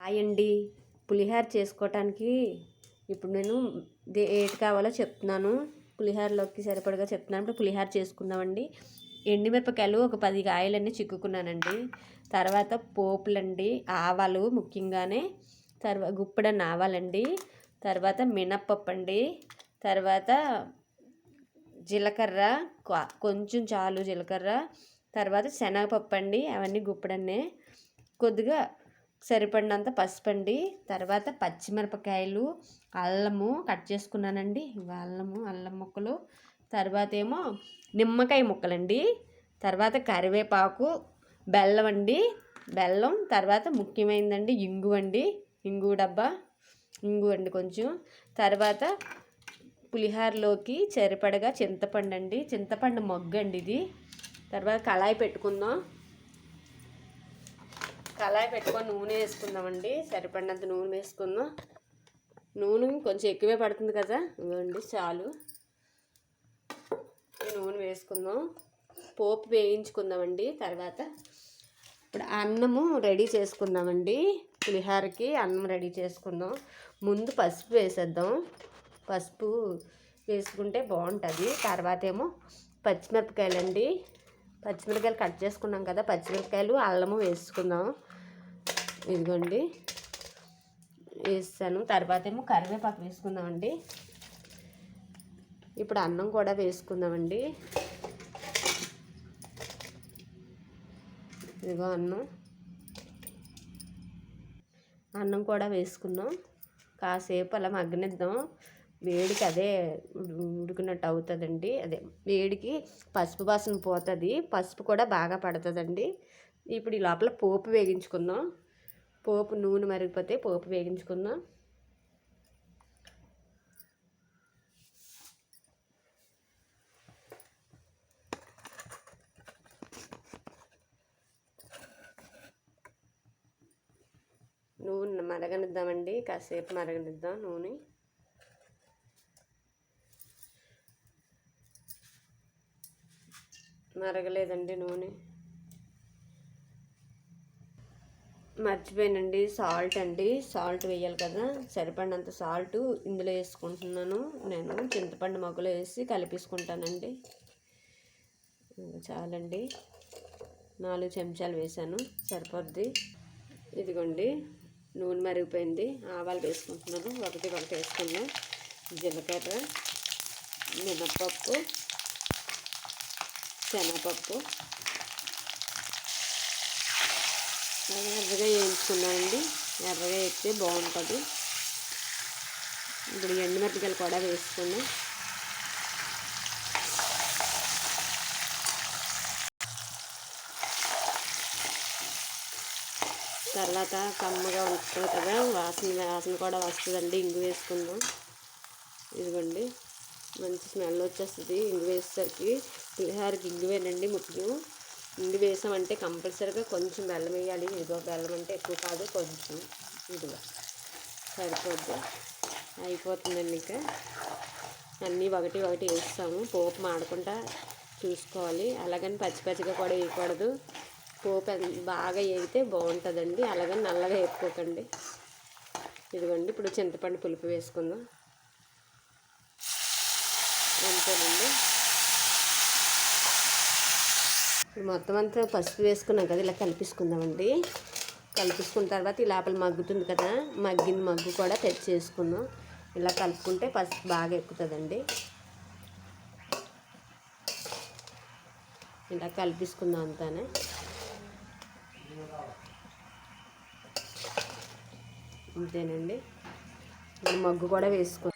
అయ్యండి పులిహోర చేసుకోవటానికి ఇప్పుడు నేను ఏటి కావాలో చెప్తున్నాను. పులిహోరలోకి సరిపడగా చెప్తున్నాను. ఇప్పుడు పులిహోర చేసుకుందామండి. ఎండుమిరపకాయలు ఒక 10 కాయలన్నీ చిక్కుకున్నానండి. తర్వాత పోపులండి, ఆవాలు ముఖ్యంగానే, గుప్పెడన్ని ఆవాలండి, తర్వాత మినప్పప్పు అండి, తర్వాత జీలకర్ర కొంచెం చాలు జీలకర్ర, తర్వాత శనగపప్పు అండి, అవన్నీ గుప్పెడన్నే, కొద్దిగా సరిపడినంత పసుపు అండి, తర్వాత పచ్చిమిరపకాయలు, అల్లము కట్ చేసుకున్నానండి, అల్లం ముక్కలు, తర్వాత ఏమో నిమ్మకాయ ముక్కలండి, తర్వాత కరివేపాకు, బెల్లం అండి, తర్వాత ముఖ్యమైనదండి ఇంగువ అండి, ఇంగువ డబ్బా, ఇంగువ అండి కొంచెం, తర్వాత పులిహోరలోకి సరిపడగా చింతపండు అండి, చింతపండు మొగ్గు అండి ఇది. తర్వాత కళాయి పెట్టుకుందాం. కళాయి పెట్టుకొని నూనె వేసుకుందామండి. సరిపడినంత నూనె వేసుకుందాం. నూనె కొంచెం ఎక్కువే పడుతుంది కదా, ఇవ్వండి చాలు. నూనె వేసుకుందాం. పోపు వేయించుకుందామండి. తర్వాత ఇప్పుడు అన్నము రెడీ చేసుకుందామండి. పులిహోరకి అన్నం రెడీ చేసుకుందాం. ముందు పసుపు వేసేద్దాం. పసుపు వేసుకుంటే బాగుంటుంది. తర్వాత ఏమో పచ్చిమిరపకాయలండి, పచ్చిమిరపకాయలు కట్ చేసుకున్నాం కదా, పచ్చిమిరపకాయలు అల్లము వేసుకుందాం. ఇదిగోండి వేస్తాను. తర్వాత ఏమో కరివేపాకు వేసుకుందామండి. ఇప్పుడు అన్నం కూడా వేసుకుందామండి. ఇదిగో అన్నం కూడా వేసుకుందాం. కాసేపు అలా మగ్గనిద్దాం. వేడికి అదే ఉడికినట్టు అవుతుందండి. అదే వేడికి పసుపు వాసన పోతుంది, పసుపు కూడా బాగా పడుతుందండి. ఇప్పుడు ఈ లోపల పోపు వేగించుకుందాం. పోపు నూనె మరిగిపోతే పోపు వేగించుకుందాం. నూనె మరగనిద్దామండి. కాసేపు మరగనిద్దాం నూనె. మరగలేదండి నూనె. మర్చిపోయానండి, సాల్ట్ అండి. సాల్ట్ వేయాలి కదా, సరిపడినంత సాల్ట్ ఇందులో వేసుకుంటున్నాను. నేను చింతపండు మొగ్గలు వేసి కలిపేసుకుంటానండి. చాలండి, 4 చెంచాలు వేసాను, సరిపోద్ది. ఇదిగోండి నూనె మరిగిపోయింది. ఆవాలు వేసుకుంటున్నాను. ఒకటి వేసుకున్నాను. జీలకర్ర, మినప్పప్పు, శనగపప్పు ఎర్రగా వేయించుకున్నానండి. ఎర్రగా వేస్తే బాగుంటుంది. ఇప్పుడు ఎండుమిరపకాయలు కూడా వేసుకున్నాం. తర్వాత కమ్మగా ఉంటుంది కదా, వాసన కూడా వస్తుందండి. ఇంగు వేసుకుందాం. ఇదిగోండి మంచి స్మెల్ వచ్చేస్తుంది ఇంగు వేసేసరికి. పులిహోరకి ఇంగువేనండి ముఖ్యం. ఇంగు వేసామంటే కంపల్సరీగా కొంచెం బెల్లం వేయాలి. ఇదిగో బెల్లం అంటే ఎక్కువ కాదు, కొంచెం. ఇదిగో సరిపోద్ది. అయిపోతుందండి. ఇంకా అన్నీ ఒకటి వేస్తాము. పోపు మాడకుండా చూసుకోవాలి. అలాగని పచ్చిగా కూడా వేయకూడదు. పోపు బాగా వేగితే బాగుంటుందండి. అలాగని నల్లగా వేపుకోకండి. ఇదిగోండి ఇప్పుడు చింతపండు పులుపు వేసుకుందాం. అంతేనండి. మొత్తం అంతా పసుపు వేసుకున్నాం కదా, ఇలా కలిపేసుకుందామండి. కలిపేసుకున్న తర్వాత ఈ లోపల మగ్గుతుంది కదా, మగ్గిన మగ్గు కూడా తెచ్చేసుకుందాం. ఇలా కలుపుకుంటే పసుపు బాగా ఎక్కుతుందండి. ఇలా కలిపేసుకుందాం అంతానే. అంతేనండి. మగ్గు కూడా వేసుకో.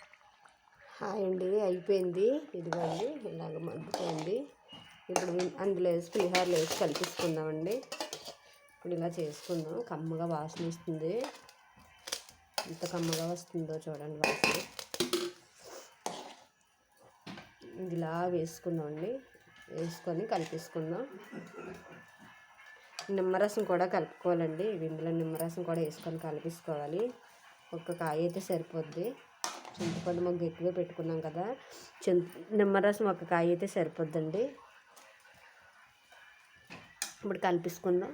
హాయ్ అండి, అయిపోయింది. ఇదిగోండి ఇలాగ మగ్గుపోయింది. ఇప్పుడు అందులో వేసి పులిహోరలో వేసి కలిపేసుకుందామండి. ఇప్పుడు ఇలా చేసుకుందాం. కమ్మగా వాసన వస్తుంది. ఎంత కమ్మగా వస్తుందో చూడండి వాసన. ఇలా వేసుకుందామండి. వేసుకొని కలిపేసుకుందాం. నిమ్మరసం కూడా కలుపుకోవాలండి. ఇందులో నిమ్మరసం కూడా వేసుకొని కలిపేసుకోవాలి. ఒక్క కాయ అయితే సరిపోద్ది. చింతపండు మొగ్గు ఎక్కువ పెట్టుకున్నాం కదా, నిమ్మరసం ఒక కాయ అయితే సరిపోద్దండి. ఇప్పుడు కలిపేసుకుందాం.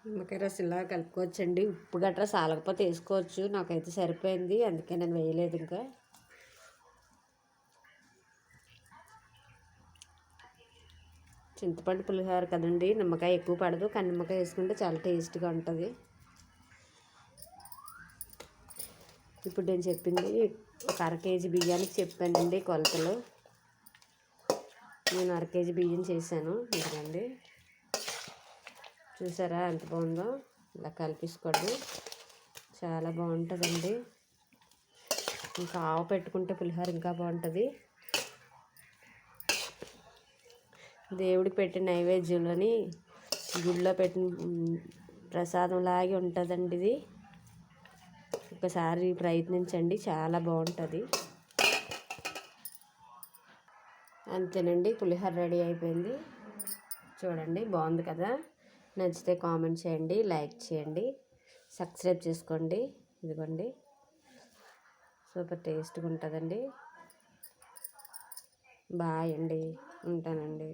నిమ్మకాయ రసం ఇలా కలుపుకోవచ్చండి. ఉప్పు గట్రా సాలకపోతే వేసుకోవచ్చు. నాకైతే సరిపోయింది, అందుకే నేను వేయలేదు. ఇంకా చింతపండు పులిహోర కదండి, నిమ్మకాయ ఎక్కువ పడదు, కానీ నిమ్మకాయ వేసుకుంటే చాలా టేస్ట్గా ఉంటుంది. ఇప్పుడు నేను చెప్పింది ఒక 1/2 కేజీ బియ్యానికి చెప్పానండి కొలతలు. నేను 1/2 కేజీ బియ్యం చేశాను. ఇదిగోండి, చూసారా ఎంత బాగుందో. ఇలా కలిపేసుకోండి, చాలా బాగుంటుందండి. ఇంకా ఆవు పెట్టుకుంటే పులిహోర ఇంకా బాగుంటుంది. దేవుడికి పెట్టిన నైవేద్యంలోని గుడిలో పెట్టిన ప్రసాదంలాగే ఉంటుందండి ఇది. ఒకసారి ప్రయత్నించండి, చాలా బాగుంటుంది. అంతేనండి, పులిహోర రెడీ అయిపోయింది. చూడండి, బాగుంది కదా. నచ్చితే కామెంట్ చేయండి, లైక్ చేయండి, సబ్స్క్రైబ్ చేసుకోండి. ఇదిగోండి, సూపర్ టేస్ట్గా ఉంటుందండి. బాయ్ అండి, ఉంటానండి.